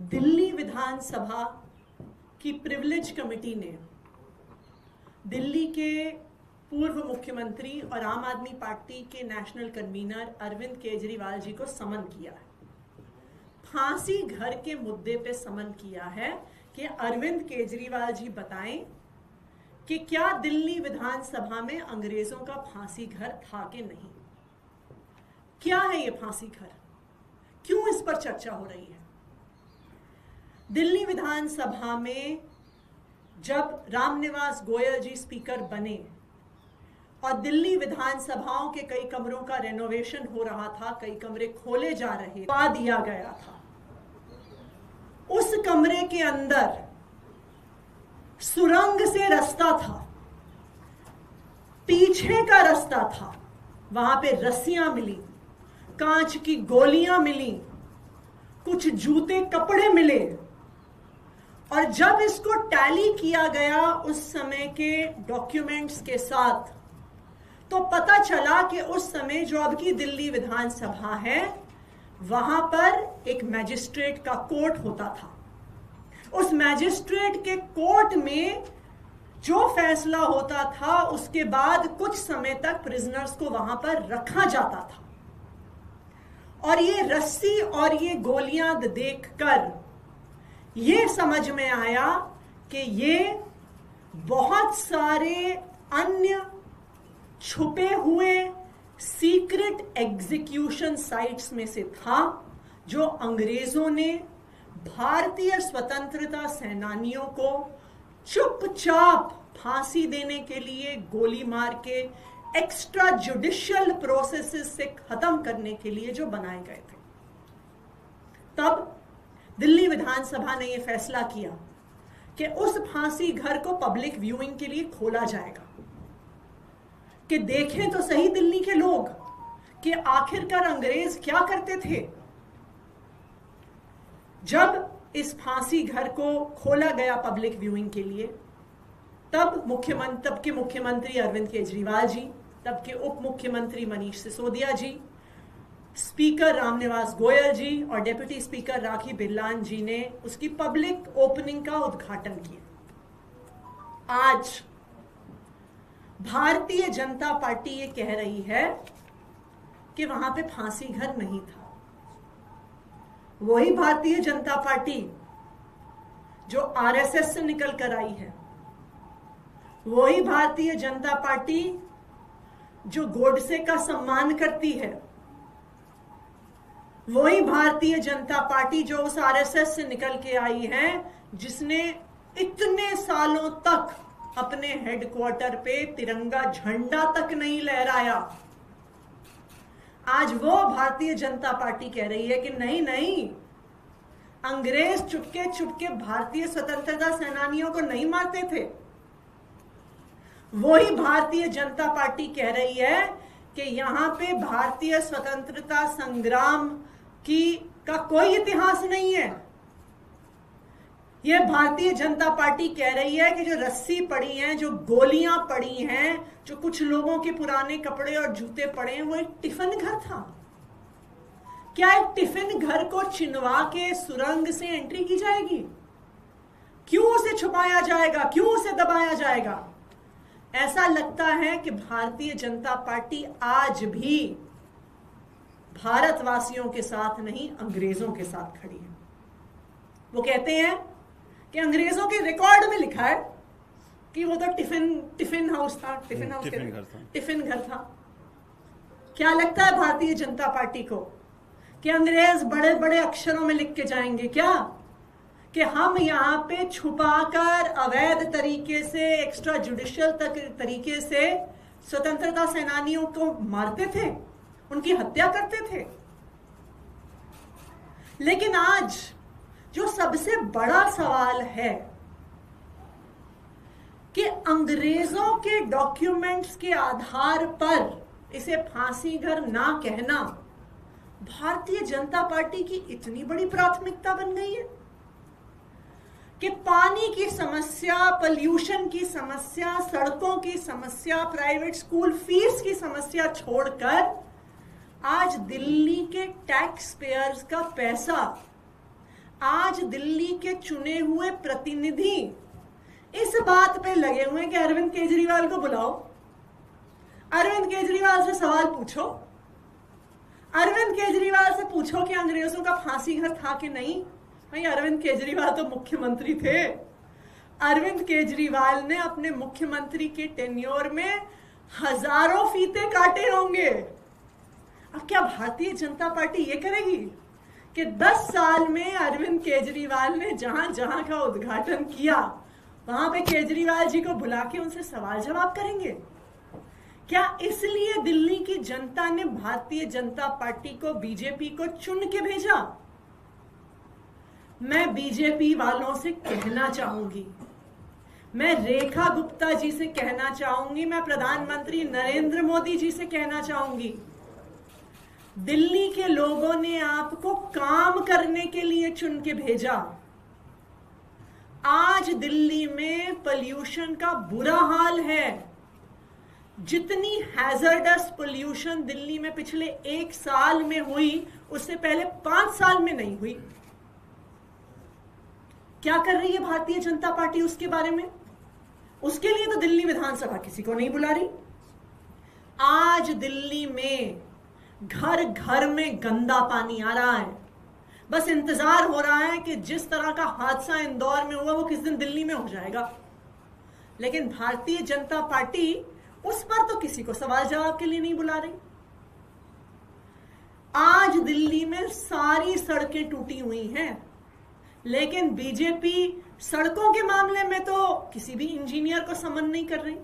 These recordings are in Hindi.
दिल्ली विधानसभा की प्रिविलेज कमेटी ने दिल्ली के पूर्व मुख्यमंत्री और आम आदमी पार्टी के नेशनल कन्वीनर अरविंद केजरीवाल जी को समन किया है। फांसी घर के मुद्दे पे समन किया है कि अरविंद केजरीवाल जी बताएं कि क्या दिल्ली विधानसभा में अंग्रेजों का फांसी घर था कि नहीं। क्या है ये फांसी घर, क्यों इस पर चर्चा हो रही है। दिल्ली विधानसभा में जब रामनिवास गोयल जी स्पीकर बने और दिल्ली विधानसभाओं के कई कमरों का रेनोवेशन हो रहा था, कई कमरे खोले जा रहे, पा दिया गया था। उस कमरे के अंदर सुरंग से रास्ता था, पीछे का रास्ता था, वहां पे रस्सियां मिली, कांच की गोलियां मिली, कुछ जूते कपड़े मिले। और जब इसको टैली किया गया उस समय के डॉक्यूमेंट्स के साथ, तो पता चला कि उस समय जो अब की दिल्ली विधानसभा है वहां पर एक मैजिस्ट्रेट का कोर्ट होता था। उस मैजिस्ट्रेट के कोर्ट में जो फैसला होता था उसके बाद कुछ समय तक प्रिजनर्स को वहां पर रखा जाता था। और ये रस्सी और ये गोलियां देखकर ये समझ में आया कि ये बहुत सारे अन्य छुपे हुए सीक्रेट एग्जीक्यूशन साइट्स में से था, जो अंग्रेजों ने भारतीय स्वतंत्रता सेनानियों को चुपचाप फांसी देने के लिए, गोली मार के एक्स्ट्रा जुडिशियल प्रोसेसेस से खत्म करने के लिए जो बनाए गए थे। तब दिल्ली विधानसभा ने यह फैसला किया कि उस फांसी घर को पब्लिक व्यूइंग के लिए खोला जाएगा, कि देखें तो सही दिल्ली के लोग कि आखिरकार अंग्रेज क्या करते थे। जब इस फांसी घर को खोला गया पब्लिक व्यूइंग के लिए, तब के मुख्यमंत्री अरविंद केजरीवाल जी, तब के उप मुख्यमंत्री मनीष सिसोदिया जी, स्पीकर रामनिवास गोयल जी और डेप्यूटी स्पीकर राखी बिरलान जी ने उसकी पब्लिक ओपनिंग का उद्घाटन किया। आज भारतीय जनता पार्टी ये कह रही है कि वहां पे फांसी घर नहीं था। वही भारतीय जनता पार्टी जो आरएसएस से निकल कर आई है, वही भारतीय जनता पार्टी जो गोडसे का सम्मान करती है, वही भारतीय जनता पार्टी जो उस आरएसएस से निकल के आई है जिसने इतने सालों तक अपने हेडक्वार्टर पे तिरंगा झंडा तक नहीं लहराया। आज वो भारतीय जनता पार्टी कह रही है कि नहीं नहीं, अंग्रेज चुपके चुपके भारतीय स्वतंत्रता सेनानियों को नहीं मारते थे। वही भारतीय जनता पार्टी कह रही है कि यहां पे भारतीय स्वतंत्रता संग्राम का कोई इतिहास नहीं है। यह भारतीय जनता पार्टी कह रही है कि जो रस्सी पड़ी हैं, जो गोलियां पड़ी हैं, जो कुछ लोगों के पुराने कपड़े और जूते पड़े हैं, वो एक टिफिन घर था। क्या एक टिफिन घर को चिनवा के सुरंग से एंट्री की जाएगी? क्यों उसे छुपाया जाएगा, क्यों उसे दबाया जाएगा? ऐसा लगता है कि भारतीय जनता पार्टी आज भी भारतवासियों के साथ नहीं, अंग्रेजों के साथ खड़ी है। वो कहते हैं कि अंग्रेजों के रिकॉर्ड में लिखा है कि वो तो टिफिन हाउस था, टिफिन घर था। क्या लगता है भारतीय जनता पार्टी को कि अंग्रेज बड़े बड़े अक्षरों में लिख के जाएंगे क्या कि हम यहां पे छुपाकर अवैध तरीके से, एक्स्ट्रा जुडिशियल तरीके से स्वतंत्रता सेनानियों को मारते थे, उनकी हत्या करते थे? लेकिन आज जो सबसे बड़ा सवाल है कि अंग्रेजों के डॉक्यूमेंट्स के आधार पर इसे फांसी घर ना कहना भारतीय जनता पार्टी की इतनी बड़ी प्राथमिकता बन गई है कि पानी की समस्या, पॉल्यूशन की समस्या, सड़कों की समस्या, प्राइवेट स्कूल फीस की समस्या छोड़कर आज दिल्ली के टैक्स पेयर्स का पैसा आज दिल्ली के चुने हुए प्रतिनिधि इस बात पे लगे हुए हैं कि अरविंद केजरीवाल को बुलाओ, अरविंद केजरीवाल से सवाल पूछो, अरविंद केजरीवाल से पूछो कि अंग्रेजों का फांसी घर था कि नहीं। भाई अरविंद केजरीवाल तो मुख्यमंत्री थे। अरविंद केजरीवाल ने अपने मुख्यमंत्री के टेन्योर में हजारों फीते काटे होंगे। अब क्या भारतीय जनता पार्टी ये करेगी कि 10 साल में अरविंद केजरीवाल ने जहां जहां का उद्घाटन किया वहां पे केजरीवाल जी को बुला के उनसे सवाल जवाब करेंगे? क्या इसलिए दिल्ली की जनता ने भारतीय जनता पार्टी को, बीजेपी को चुन के भेजा? मैं बीजेपी वालों से कहना चाहूंगी, मैं रेखा गुप्ता जी से कहना चाहूंगी, मैं प्रधानमंत्री नरेंद्र मोदी जी से कहना चाहूंगी, दिल्ली के लोगों ने आपको काम करने के लिए चुन के भेजा। आज दिल्ली में पोल्यूशन का बुरा हाल है। जितनी हैजर्डस पोल्यूशन दिल्ली में पिछले 1 साल में हुई उससे पहले 5 साल में नहीं हुई। क्या कर रही है भारतीय जनता पार्टी उसके बारे में? उसके लिए तो दिल्ली विधानसभा किसी को नहीं बुला रही। आज दिल्ली में घर घर में गंदा पानी आ रहा है। बस इंतजार हो रहा है कि जिस तरह का हादसा इंदौर में हुआ वो किस दिन दिल्ली में हो जाएगा। लेकिन भारतीय जनता पार्टी उस पर तो किसी को सवाल जवाब के लिए नहीं बुला रही। आज दिल्ली में सारी सड़कें टूटी हुई हैं, लेकिन बीजेपी सड़कों के मामले में तो किसी भी इंजीनियर को समन नहीं कर रही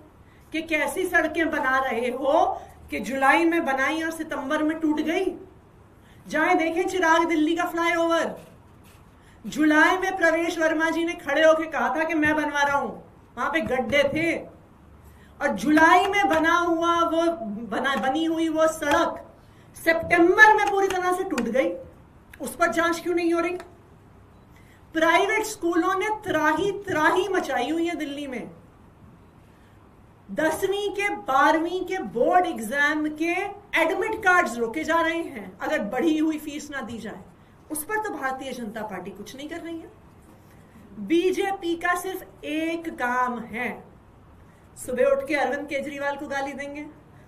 कि कैसी सड़कें बना रहे हो कि जुलाई में बनाई और सितंबर में टूट गई। जाए देखें चिराग दिल्ली का फ्लाईओवर, जुलाई में प्रवेश वर्मा जी ने खड़े होकर कहा था कि मैं बनवा रहा हूं, वहां पे गड्ढे थे, और जुलाई में बनी हुई वो सड़क सितंबर में पूरी तरह से टूट गई। उस पर जांच क्यों नहीं हो रही? प्राइवेट स्कूलों ने त्राही मचाई हुई है दिल्ली में। 10वीं के 12वीं के बोर्ड एग्जाम के एडमिट कार्ड्स रोके जा रहे हैं अगर बढ़ी हुई फीस ना दी जाए। उस पर तो भारतीय जनता पार्टी कुछ नहीं कर रही है। बीजेपी का सिर्फ एक काम है, सुबह उठ के अरविंद केजरीवाल को गाली देंगे,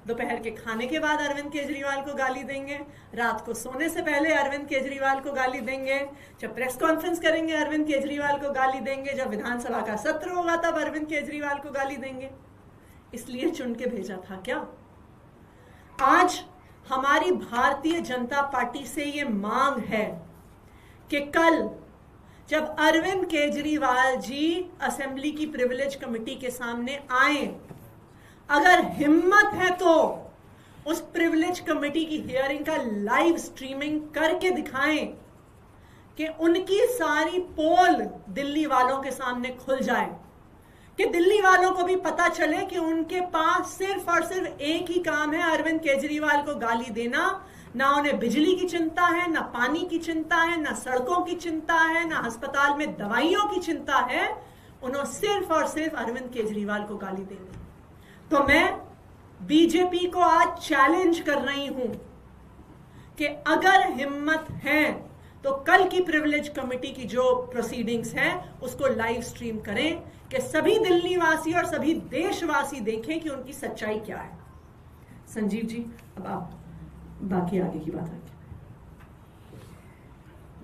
दोपहर के खाने के बाद अरविंद केजरीवाल को गाली देंगे, रात को सोने से पहले अरविंद केजरीवाल को गाली देंगे, जब प्रेस कॉन्फ्रेंस करेंगे अरविंद केजरीवाल को गाली देंगे, जब विधानसभा का सत्र होगा तब अरविंद केजरीवाल को गाली देंगे। इसलिए चुन के भेजा था क्या? आज हमारी भारतीय जनता पार्टी से ये मांग है कि कल जब अरविंद केजरीवाल जी असेंबली की प्रिविलेज कमेटी के सामने आए, अगर हिम्मत है तो उस प्रिविलेज कमेटी की हियरिंग का लाइव स्ट्रीमिंग करके दिखाएं कि उनकी सारी पोल दिल्ली वालों के सामने खुल जाए, कि दिल्ली वालों को भी पता चले कि उनके पास सिर्फ और सिर्फ एक ही काम है, अरविंद केजरीवाल को गाली देना। ना उन्हें बिजली की चिंता है, ना पानी की चिंता है, ना सड़कों की चिंता है, ना अस्पताल में दवाइयों की चिंता है, उन्हें सिर्फ और सिर्फ अरविंद केजरीवाल को गाली देनी। तो मैं बीजेपी को आज चैलेंज कर रही हूं कि अगर हिम्मत है तो कल की प्रिविलेज कमेटी की जो प्रोसीडिंग्स हैं उसको लाइव स्ट्रीम करें कि सभी दिल्ली वासी और सभी देशवासी देखें कि उनकी सच्चाई क्या है। संजीव जी, अब आप बाकी आगे की बात रखें।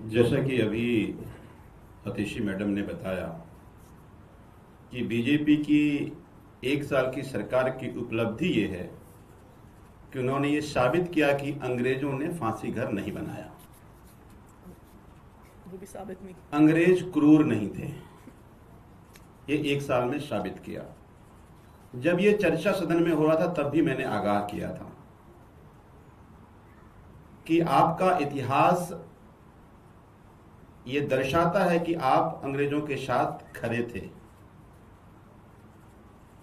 जैसा कि अभी अतिशी मैडम ने बताया कि बीजेपी की 1 साल की सरकार की उपलब्धि ये है कि उन्होंने ये साबित किया कि अंग्रेजों ने फांसी घर नहीं बनाया, वो भी साबित नहीं, अंग्रेज क्रूर नहीं थे, ये 1 साल में साबित किया। जब ये चर्चा सदन में हो रहा था तब भी मैंने आगाह किया था कि आपका इतिहास ये दर्शाता है कि आप अंग्रेजों के साथ खड़े थे,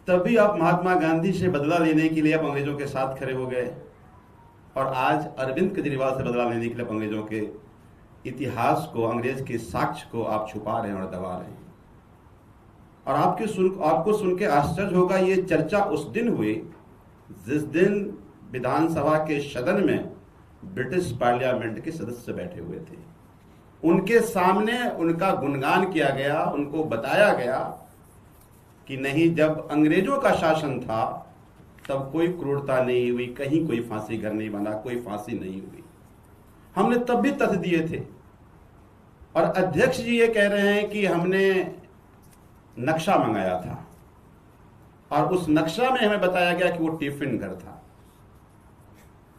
तभी आप महात्मा गांधी से बदला लेने के लिए आप अंग्रेजों के साथ खड़े हो गए, और आज अरविंद केजरीवाल से बदला लेने के लिए अंग्रेजों के इतिहास को, अंग्रेज के साक्ष्य को आप छुपा रहे हैं और दबा रहे हैं। और आपको सुन के आश्चर्य होगा, ये चर्चा उस दिन हुई जिस दिन विधानसभा के सदन में ब्रिटिश पार्लियामेंट के सदस्य बैठे हुए थे। उनके सामने उनका गुणगान किया गया, उनको बताया गया कि नहीं, जब अंग्रेजों का शासन था तब कोई क्रूरता नहीं हुई, कहीं कोई फांसी घर नहीं बना, कोई फांसी नहीं हुई। हमने तब भी तथ्य दिए थे। और अध्यक्ष जी ये कह रहे हैं कि हमने नक्शा मंगाया था और उस नक्शा में हमें बताया गया कि वो टिफिन घर था।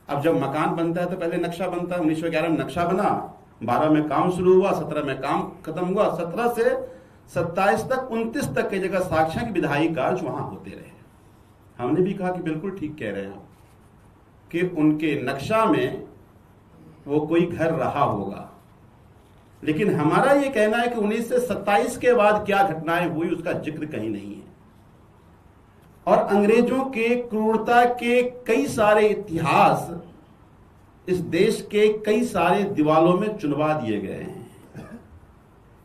अब जब मकान बनता है तो पहले नक्शा बनता है। 1911 में नक्शा बना, 12 में काम शुरू हुआ, 17 में काम खत्म हुआ, 17 से 27 तक 29 तक की जगह साक्ष्य के विधायी कार्य वहां होते रहे। हमने भी कहा कि बिल्कुल ठीक कह रहे हैं कि उनके नक्शा में वो कोई घर रहा होगा, लेकिन हमारा ये कहना है कि 1927 के बाद क्या घटनाएं हुई उसका जिक्र कहीं नहीं है। और अंग्रेजों के क्रूरता के कई सारे इतिहास इस देश के कई सारे दीवालों में चुनवा दिए गए हैं।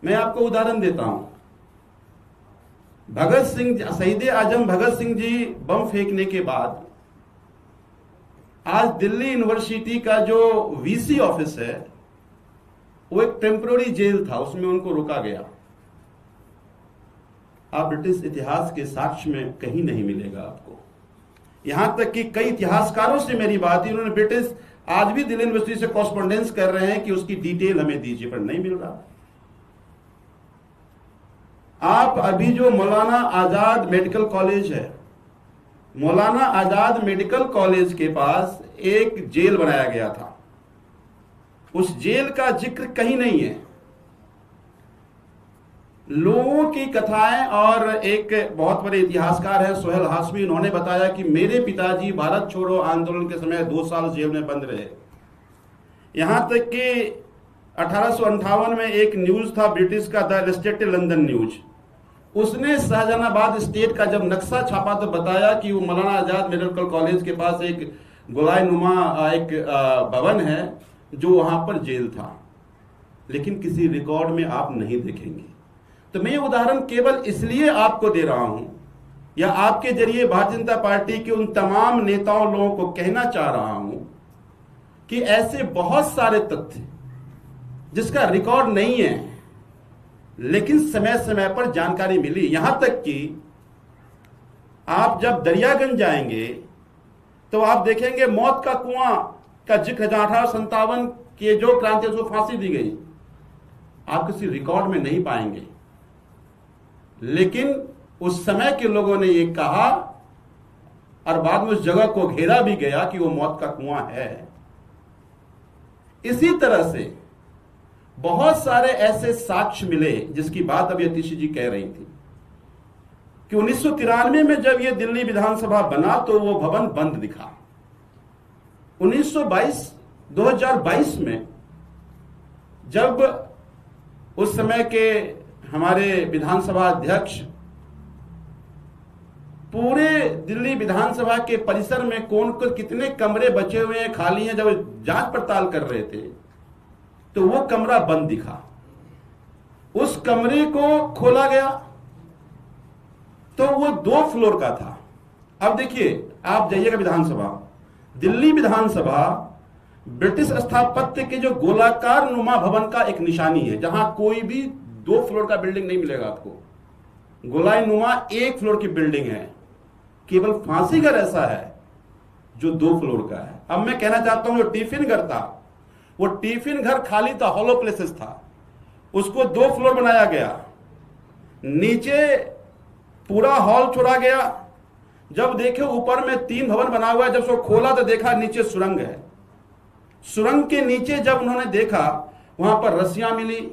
मैं आपको उदाहरण देता हूं। भगत सिंह, शहीद आजम भगत सिंह जी बम फेंकने के बाद आज दिल्ली यूनिवर्सिटी का जो वीसी ऑफिस है वो एक टेम्पररी जेल था, उसमें उनको रोका गया। आप ब्रिटिश इतिहास के साक्ष्य में कहीं नहीं मिलेगा आपको। यहां तक कि कई इतिहासकारों से मेरी बात हुई, उन्होंने ब्रिटिश आज भी दिल्ली यूनिवर्सिटी से कॉरेस्पॉन्डेंस कर रहे हैं कि उसकी डिटेल हमें दीजिए, पर नहीं मिल रहा। आप अभी जो मौलाना आजाद मेडिकल कॉलेज है, मौलाना आजाद मेडिकल कॉलेज के पास एक जेल बनाया गया था, उस जेल का जिक्र कहीं नहीं है। लोगों की कथाएं, और एक बहुत बड़े इतिहासकार हैं सोहेल हाशमी, उन्होंने बताया कि मेरे पिताजी भारत छोड़ो आंदोलन के समय 2 साल जेल में बंद रहे। यहां तक कि 1858 में एक न्यूज था ब्रिटिश का, द इलस्ट्रेटेड लंदन न्यूज, उसने शाहजहानाबाद स्टेट का जब नक्शा छापा तो बताया कि वो मौलाना आजाद मेडिकल कॉलेज के पास एक गोलाईनुमा एक भवन है जो वहां पर जेल था, लेकिन किसी रिकॉर्ड में आप नहीं देखेंगे। तो मैं ये उदाहरण केवल इसलिए आपको दे रहा हूं, या आपके जरिए भारतीय जनता पार्टी के उन तमाम नेताओं लोगों को कहना चाह रहा हूं कि ऐसे बहुत सारे तथ्य जिसका रिकॉर्ड नहीं है लेकिन समय समय पर जानकारी मिली। यहां तक कि आप जब दरियागंज जाएंगे तो आप देखेंगे मौत का कुआं का जिक्र, जहां 1857 के जो क्रांति उसको फांसी दी गई, आप किसी रिकॉर्ड में नहीं पाएंगे। लेकिन उस समय के लोगों ने यह कहा और बाद में उस जगह को घेरा भी गया कि वो मौत का कुआं है। इसी तरह से बहुत सारे ऐसे साक्ष्य मिले जिसकी बात अभी अतिशी जी कह रही थी कि 1993 में जब यह दिल्ली विधानसभा बना तो वो भवन बंद दिखा। 2022 में जब उस समय के हमारे विधानसभा अध्यक्ष पूरे दिल्ली विधानसभा के परिसर में कौन कितने कमरे बचे हुए हैं, खाली हैं, जब जांच पड़ताल कर रहे थे तो वो कमरा बंद दिखा। उस कमरे को खोला गया तो वो 2 फ्लोर का था। अब देखिए, आप जाइएगा विधानसभा, दिल्ली विधानसभा ब्रिटिश स्थापत्य के जो गोलाकार नुमा भवन का एक निशानी है, जहां कोई भी 2 फ्लोर का बिल्डिंग नहीं मिलेगा आपको। गोलाई नुमा 1 फ्लोर की बिल्डिंग है। केवल फांसी घर ऐसा है जो 2 फ्लोर का है। अब मैं कहना चाहता हूं, जो टिफिन घर था वो टिफिन घर खाली था, हॉलो प्लेसेस था, उसको 2 फ्लोर बनाया गया, नीचे पूरा हॉल छोड़ा गया। जब देखे ऊपर में 3 भवन बना हुआ है, जब उसको खोला तो देखा नीचे सुरंग है। सुरंग के नीचे जब उन्होंने देखा, वहां पर रस्सियां मिली,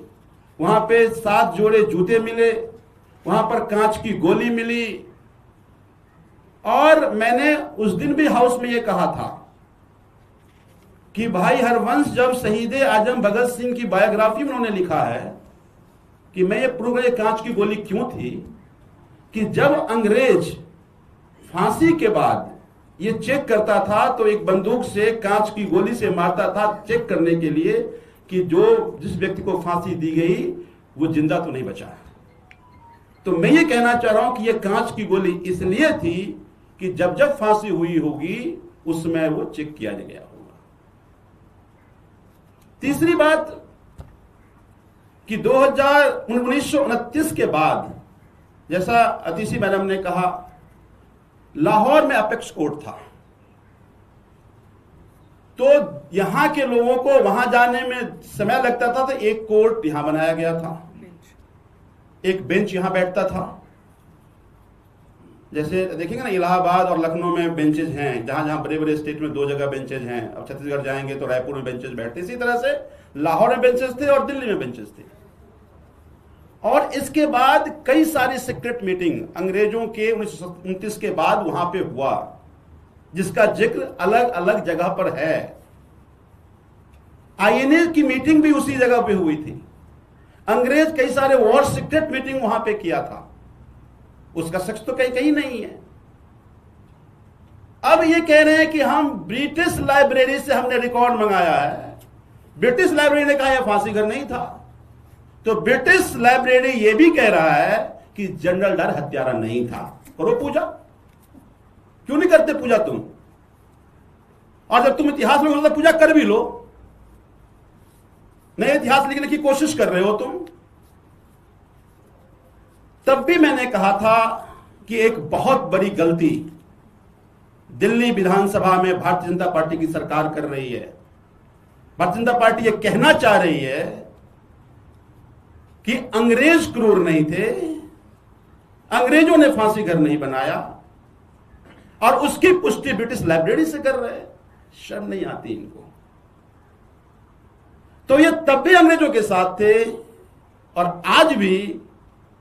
वहां पे 7 जोड़े जूते मिले, वहां पर कांच की गोली मिली। और मैंने उस दिन भी हाउस में यह कहा था कि भाई हरवंश जब शहीद आजम भगत सिंह की बायोग्राफी में उन्होंने लिखा है कि मैं ये प्रूव कर, कांच की गोली क्यों थी, कि जब अंग्रेज फांसी के बाद ये चेक करता था तो एक बंदूक से कांच की गोली से मारता था, चेक करने के लिए कि जिस व्यक्ति को फांसी दी गई वो जिंदा तो नहीं बचा। तो मैं ये कहना चाह रहा हूं कि ये कांच की गोली इसलिए थी कि जब जब फांसी हुई होगी उस समय वो चेक किया गया होगा। तीसरी बात, कि 1929 के बाद, जैसा अतिशी मैडम ने कहा, लाहौर में अपेक्स कोर्ट था, तो यहां के लोगों को वहां जाने में समय लगता था, तो एक कोर्ट यहां बनाया गया था, एक बेंच यहां बैठता था। जैसे देखेंगे ना इलाहाबाद और लखनऊ में बेंचेज हैं, जहां जहां बड़े बड़े स्टेट में 2 जगह बेंचेज हैं। अब छत्तीसगढ़ जाएंगे तो रायपुर में बेंचेज बैठते, इसी तरह से लाहौर में बेंचेज थे और दिल्ली में बेंचेज थे। और इसके बाद कई सारी सीक्रेट मीटिंग अंग्रेजों के 1929 के बाद वहां पे हुआ, जिसका जिक्र अलग अलग जगह पर है। आईएनए की मीटिंग भी उसी जगह पे हुई थी। अंग्रेज कई सारे वॉर सीक्रेट मीटिंग वहां पे किया था, उसका सच तो कहीं कहीं नहीं है। अब ये कह रहे हैं कि हम ब्रिटिश लाइब्रेरी से हमने रिकॉर्ड मंगाया है। ब्रिटिश लाइब्रेरी ने कहा यह फांसी घर नहीं था, तो ब्रिटिश लाइब्रेरी ये भी कह रहा है कि जनरल डायर हत्यारा नहीं था। करो पूजा, क्यों नहीं करते पूजा तुम? और जब तुम इतिहास में बोलते पूजा कर भी लो, नए इतिहास लिखने की कोशिश कर रहे हो तुम। तब भी मैंने कहा था कि एक बहुत बड़ी गलती दिल्ली विधानसभा में भारतीय जनता पार्टी की सरकार कर रही है। भारतीय जनता पार्टी यह कहना चाह रही है कि अंग्रेज क्रूर नहीं थे, अंग्रेजों ने फांसी घर नहीं बनाया, और उसकी पुष्टि ब्रिटिश लाइब्रेरी से कर रहे हैं। शर्म नहीं आती इनको? तो ये तब भी अंग्रेजों के साथ थे और आज भी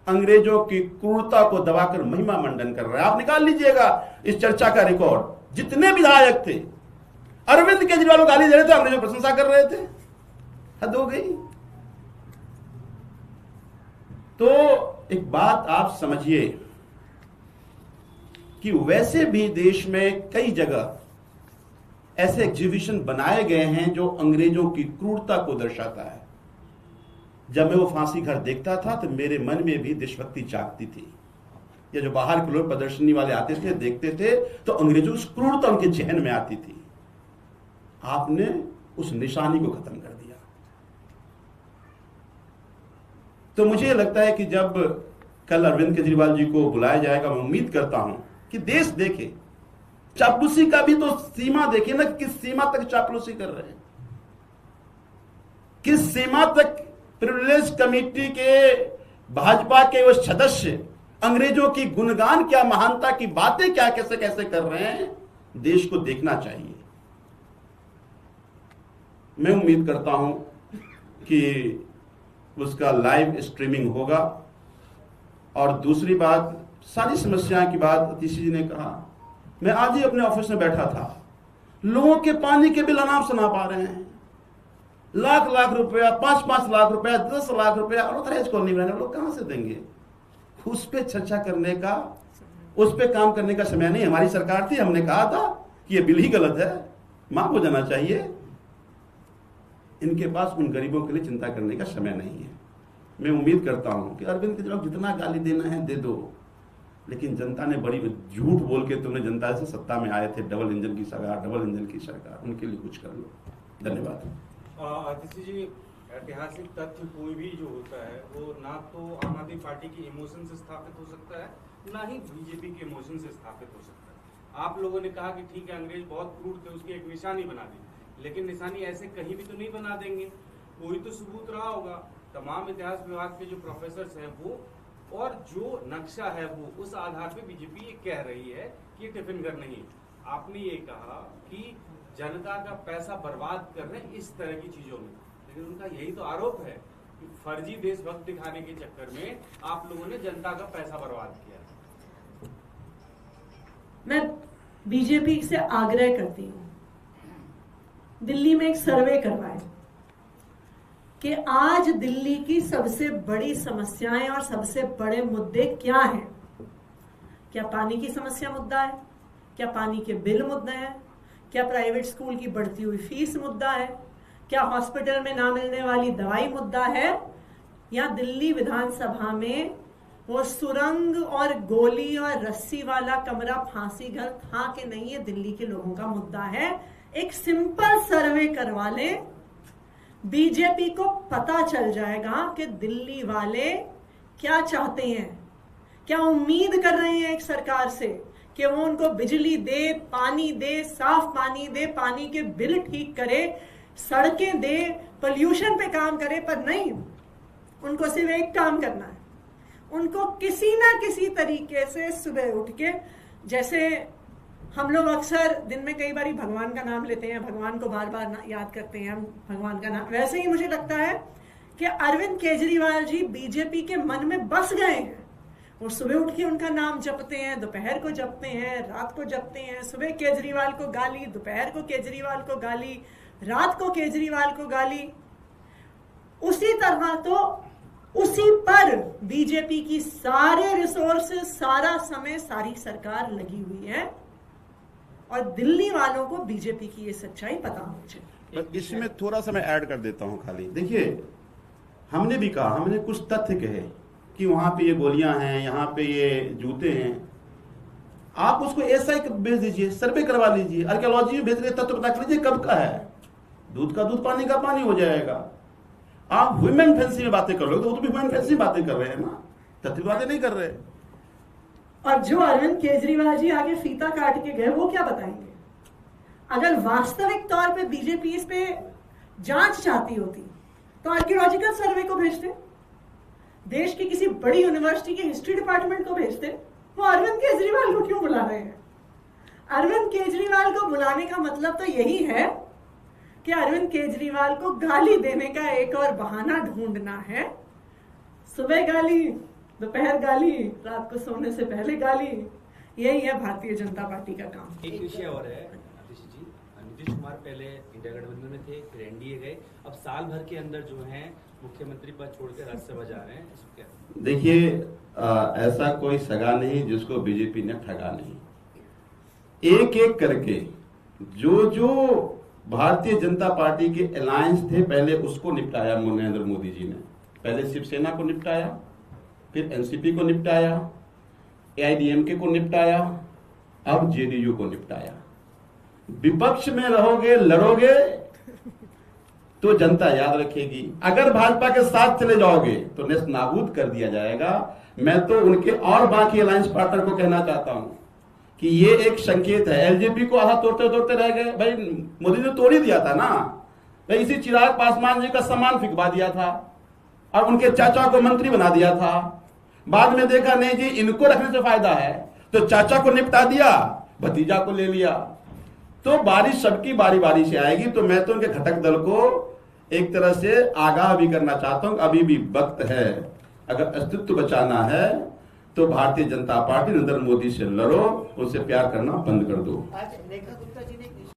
अंग्रेजों की क्रूरता को दबाकर महिमा मंडन कर रहे हैं। आप निकाल लीजिएगा इस चर्चा का रिकॉर्ड, जितने विधायक थे, अरविंद केजरीवाल को गाली दे रहे थे, अंग्रेजों की प्रशंसा कर रहे थे। हद हो गई। तो एक बात आप समझिए कि वैसे भी देश में कई जगह ऐसे एग्जीबिशन बनाए गए हैं जो अंग्रेजों की क्रूरता को दर्शाता है। जब मैं वो फांसी घर देखता था तो मेरे मन में भी देशभक्ति जागती थी। या जो बाहर के लोग प्रदर्शनी वाले आते थे, देखते थे, तो अंग्रेजों की क्रूरता उनके जहन में आती थी। आपने उस निशानी को खत्म कर दिया। तो मुझे लगता है कि जब कल अरविंद केजरीवाल जी को बुलाया जाएगा, मैं उम्मीद करता हूं कि देश देखे, चापलूसी का भी तो सीमा देखे ना, किस सीमा तक चापलूसी कर रहे हैं, किस सीमा तक प्रिविलेज कमेटी के भाजपा के वो सदस्य अंग्रेजों की गुणगान, क्या महानता की बातें क्या कैसे कैसे कर रहे हैं, देश को देखना चाहिए। मैं उम्मीद करता हूं कि उसका लाइव स्ट्रीमिंग होगा। और दूसरी बात, सारी समस्याओं की बात अतिशी जी ने कहा। मैं आज ही अपने ऑफिस में बैठा था, लोगों के पानी के बिल अनाप शनाप आ रहे हैं, लाख लाख रुपया, 5-5 लाख रुपया, 10 लाख रुपया, और दहेज कॉलोनी में लोग कहां से देंगे? उस पर चर्चा करने का, उस पर काम करने का समय नहीं। हमारी सरकार थी, हमने कहा था कि यह बिल ही गलत है, माफ हो जाना चाहिए। इनके पास उन गरीबों के लिए चिंता करने का समय नहीं है। मैं उम्मीद करता हूं कि अरविंद केजरीवाल जितना गाली देना है दे दो, लेकिन जनता ने बड़ी झूठ बोल के तुमने जनता से सत्ता में आए थे, डबल इंजन की सरकार, डबल इंजन की सरकार, उनके लिए कुछ कर लो। धन्यवाद। आतिशी जी, ऐतिहासिक तथ्य कोई भी जो होता है वो ना तो आम आदमी पार्टी की इमोशन से स्थापित हो सकता है, ना ही बीजेपी के इमोशन से स्थापित हो सकता है। आप लोगों ने कहा कि ठीक है अंग्रेज बहुत क्रूर थे, उसकी एक निशानी बना दी, लेकिन निशानी ऐसे कहीं भी तो नहीं बना देंगे, कोई तो सबूत रहा होगा। तमाम इतिहास विभाग के जो प्रोफेसर हैं वो, और जो नक्शा है वो, उस आधार पे बीजेपी ये कह रही है कि टिफिन घर नहीं। आपने ये कहा कि जनता का पैसा बर्बाद कर रहे हैं इस तरह की चीजों में, लेकिन उनका यही तो आरोप है कि फर्जी देशभक्त दिखाने के चक्कर में आप लोगों ने जनता का पैसा बर्बाद किया। मैं बीजेपी से आग्रह करती हूं, दिल्ली में एक सर्वे करवाएं कि आज दिल्ली की सबसे बड़ी समस्याएं और सबसे बड़े मुद्दे क्या हैं। क्या पानी की समस्या मुद्दा है? क्या पानी के बिल मुद्दा है? क्या प्राइवेट स्कूल की बढ़ती हुई फीस मुद्दा है? क्या हॉस्पिटल में ना मिलने वाली दवाई मुद्दा है? या दिल्ली विधानसभा में वो सुरंग और गोली और रस्सी वाला कमरा फांसी घर था कि नहीं, ये दिल्ली के लोगों का मुद्दा है। एक सिंपल सर्वे करवा लें, बीजेपी को पता चल जाएगा कि दिल्ली वाले क्या चाहते हैं, क्या उम्मीद कर रहे हैं एक सरकार से कि वो उनको बिजली दे, पानी दे, साफ पानी दे, पानी के बिल ठीक करे, सड़कें दे, पोल्यूशन पे काम करे। पर नहीं, उनको सिर्फ एक काम करना है, उनको किसी ना किसी तरीके से सुबह उठ के, जैसे हम लोग अक्सर दिन में कई बारी भगवान का नाम लेते हैं, भगवान को बार बार याद करते हैं हम भगवान का नाम, वैसे ही मुझे लगता है कि अरविंद केजरीवाल जी बीजेपी के मन में बस गए हैं। वो सुबह उठ के उनका नाम जपते हैं, दोपहर को जपते हैं, रात को जपते हैं। सुबह केजरीवाल को गाली, दोपहर को केजरीवाल को गाली, रात को केजरीवाल को गाली। उसी तरह तो उसी पर बीजेपी की सारे रिसोर्सेज, सारा समय, सारी सरकार लगी हुई है और दिल्ली वालों को बीजेपी की ये सच्चाई पता होनी चाहिए। इसमें थोड़ा सा मैं ऐड कर देता हूं खाली। देखिए, हमने भी कहा, हमने कुछ तथ्य कहे कि वहां पे ये गोलियां हैं, यहाँ पे ये जूते हैं। आप उसको ऐसा ही भेज दीजिए, सर्वे करवा लीजिए, आर्कियोलॉजी में भेज के तथ्य पता कर लीजिए कब का है। दूध का दूध, पानी का पानी हो जाएगा। आप ह्यूमन फैंसी में बातें कर रहे हो तो वो तो भी ह्यूमन फैंसी में बातें कर रहे हैं ना, तथ्य बातें नहीं कर रहे। और जो अरविंद केजरीवाल जी आगे फीता काट के गए, वो क्या बताएंगे? अगर वास्तविक तौर पे बीजेपी इस पे जांच चाहती होती तो आर्कियोलॉजिकल सर्वे को भेजते, देश की किसी बड़ी यूनिवर्सिटी के हिस्ट्री डिपार्टमेंट को भेजते। वो अरविंद केजरीवाल को क्यों बुला रहे हैं? अरविंद केजरीवाल को बुलाने का मतलब तो यही है कि अरविंद केजरीवाल को गाली देने का एक और बहाना ढूंढना है। सुबह गाली, दोपहर गाली, रात को सोने से पहले गाली। यही है भारतीय जनता पार्टी का काम। एक विषय और है आतिश जी, नीतीश कुमार पहले इंडिया गठबंधन में थे, फिर एनडीए गए, अब साल भर के अंदर जो है मुख्यमंत्री पद छोड़कर राज्यसभा जा रहे हैं, इसको क्या? देखिए, ऐसा कोई सगा नहीं जिसको बीजेपी ने ठगा नहीं। एक एक करके जो भारतीय जनता पार्टी के अलायंस थे, पहले उसको निपटाया नरेंद्र मोदी जी ने। पहले शिवसेना को निपटाया, फिर एनसीपी को निपटाया, एआईडीएमके को निपटाया, अब जेडीयू को निपटाया। विपक्ष में रहोगे, लड़ोगे तो जनता याद रखेगी। अगर भाजपा के साथ चले जाओगे तो नेस्त नाबूद कर दिया जाएगा। मैं तो उनके और बाकी अलायंस पार्टनर को कहना चाहता हूं कि ये एक संकेत है। एलजेपी को हाथ तोड़ते तोड़ते रह गए। भाई, मोदी ने तोड़ ही दिया था ना। भाई, इसी चिराग पासवान जी का सम्मान फिकवा दिया था और उनके चाचा को मंत्री बना दिया था। बाद में देखा नहीं जी, इनको रखने से फायदा है, तो चाचा को निपटा दिया, भतीजा को ले लिया। तो बारिश सबकी बारी बारी से आएगी। तो मैं तो उनके घटक दल को एक तरह से आगाह भी करना चाहता हूं, अभी भी वक्त है। अगर अस्तित्व बचाना है तो भारतीय जनता पार्टी नरेंद्र मोदी से लड़ो, उनसे प्यार करना बंद कर दो। आज रेखा गुप्ता जी ने